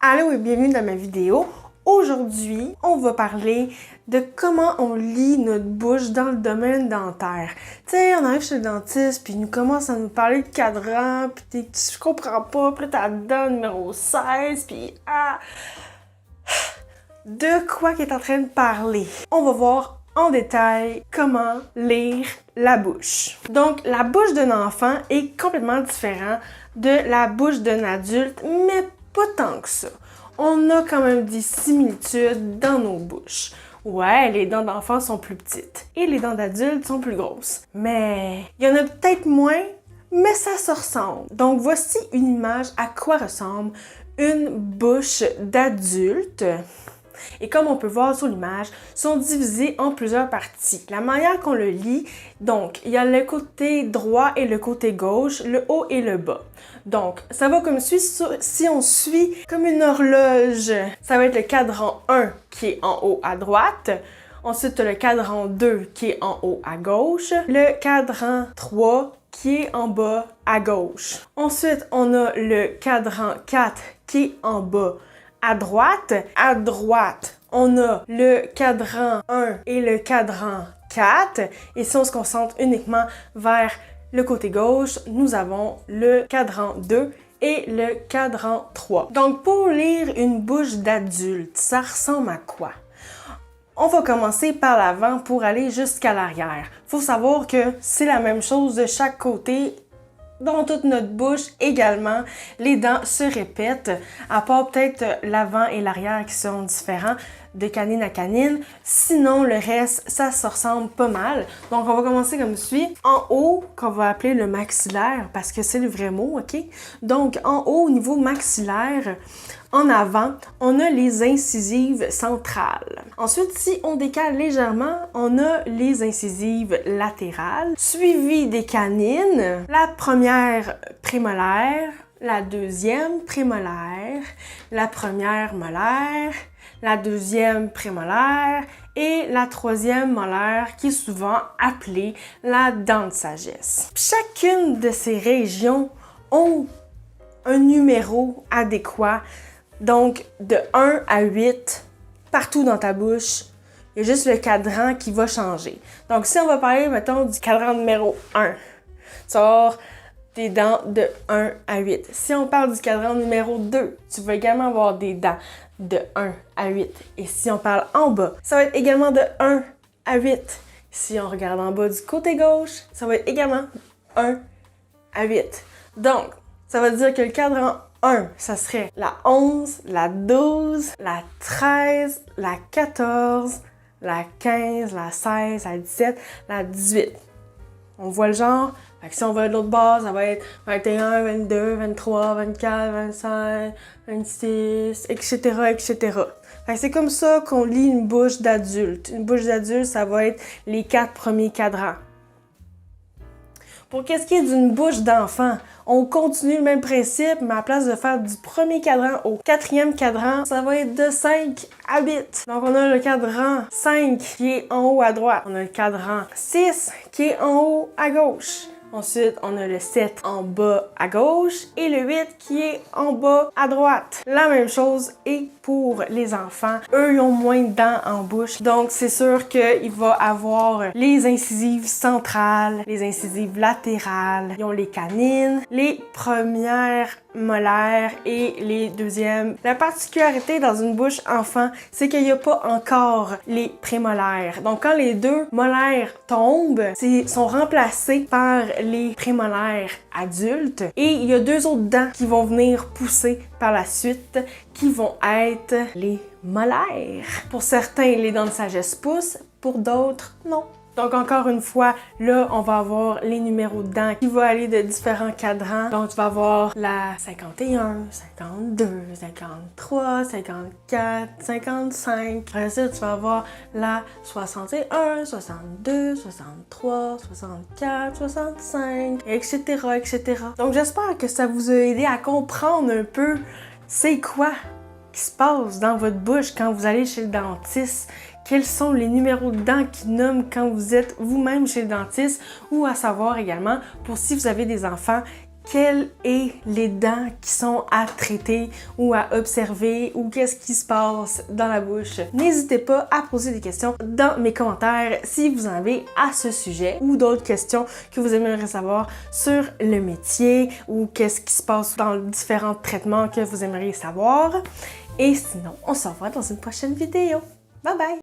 Allô et bienvenue dans ma vidéo. Aujourd'hui, on va parler de comment on lit notre bouche dans le domaine dentaire. Tu sais, on arrive chez le dentiste, puis il nous commence à nous parler de cadran, puis je comprends pas, puis là t'as la dent numéro 16, puis de quoi qu'il est en train de parler. On va voir en détail comment lire la bouche. Donc, la bouche d'un enfant est complètement différente de la bouche d'un adulte, mais pas tant que ça. On a quand même des similitudes dans nos bouches. Ouais, les dents d'enfant sont plus petites et les dents d'adultes sont plus grosses. Mais il y en a peut-être moins, mais ça se ressemble. Donc, voici une image à quoi ressemble une bouche d'adulte. Et comme on peut voir sur l'image, sont divisés en plusieurs parties. La manière qu'on le lit, donc, il y a le côté droit et le côté gauche, le haut et le bas. Donc, ça va comme suit, si on suit comme une horloge, ça va être le cadran 1 qui est en haut à droite. Ensuite, le cadran 2 qui est en haut à gauche. Le cadran 3 qui est en bas à gauche. Ensuite, on a le cadran 4 qui est en bas à droite. À droite, on a le cadran 1 et le cadran 4. Et si on se concentre uniquement vers le côté gauche, nous avons le cadran 2 et le cadran 3. Donc, pour lire une bouche d'adulte, ça ressemble à quoi? On va commencer par l'avant pour aller jusqu'à l'arrière. Faut savoir que c'est la même chose de chaque côté. Dans toute notre bouche également, les dents se répètent, à part peut-être l'avant et l'arrière qui sont différents de canine à canine. Sinon, le reste, ça se ressemble pas mal. Donc, on va commencer comme suit. En haut, qu'on va appeler le maxillaire, parce que c'est le vrai mot, OK? Donc, en haut, au niveau maxillaire, en avant, on a les incisives centrales. Ensuite, si on décale légèrement, on a les incisives latérales, suivies des canines, la première prémolaire, la deuxième prémolaire, la première molaire, la deuxième prémolaire et la troisième molaire qui est souvent appelée la dent de sagesse. Chacune de ces régions ont un numéro adéquat. Donc, de 1 à 8, partout dans ta bouche, il y a juste le cadran qui va changer. Donc, si on va parler, mettons, du cadran numéro 1, tu vas avoir des dents de 1 à 8. Si on parle du cadran numéro 2, tu vas également avoir des dents de 1 à 8. Et si on parle en bas, ça va être également de 1 à 8. Si on regarde en bas du côté gauche, ça va être également 1 à 8. Donc, ça veut dire que le cadran 1, ça serait la 11, la 12, la 13, la 14, la 15, la 16, la 17, la 18. On voit le genre? Fait que si on va de l'autre base, ça va être 21, 22, 23, 24, 25, 26, etc., etc. Fait que c'est comme ça qu'on lit une bouche d'adulte. Une bouche d'adulte, ça va être les 4 premiers cadrans. Pour qu'est-ce qui est d'une bouche d'enfant, on continue le même principe, mais à la place de faire du premier cadran au quatrième cadran, ça va être de 5 à 8. Donc on a le cadran 5 qui est en haut à droite. On a le cadran 6 qui est en haut à gauche. Ensuite, on a le 7 en bas à gauche et le 8 qui est en bas à droite. La même chose est pour les enfants. Eux, ils ont moins de dents en bouche. Donc, c'est sûr qu'il va avoir les incisives centrales, les incisives latérales. Ils ont les canines, les premières molaires et les deuxièmes. La particularité dans une bouche enfant, c'est qu'il n'y a pas encore les prémolaires. Donc, quand les deux molaires tombent, ils sont remplacés par les prémolaires adultes et il y a 2 autres dents qui vont venir pousser par la suite qui vont être les molaires. Pour certains, les dents de sagesse poussent, pour d'autres, non. Donc, encore une fois, là, on va avoir les numéros de dents qui vont aller de différents cadrans. Donc, tu vas avoir la 51, 52, 53, 54, 55. Après ça, tu vas avoir la 61, 62, 63, 64, 65, etc., etc. Donc, j'espère que ça vous a aidé à comprendre un peu c'est quoi qui se passe dans votre bouche quand vous allez chez le dentiste. Quels sont les numéros de dents qui nomment quand vous êtes vous-même chez le dentiste ou à savoir également pour si vous avez des enfants quelles sont les dents qui sont à traiter ou à observer ou qu'est-ce qui se passe dans la bouche. N'hésitez pas à poser des questions dans mes commentaires si vous en avez à ce sujet ou d'autres questions que vous aimeriez savoir sur le métier ou qu'est-ce qui se passe dans les différents traitements que vous aimeriez savoir. Et sinon, on se revoit dans une prochaine vidéo. Bye bye!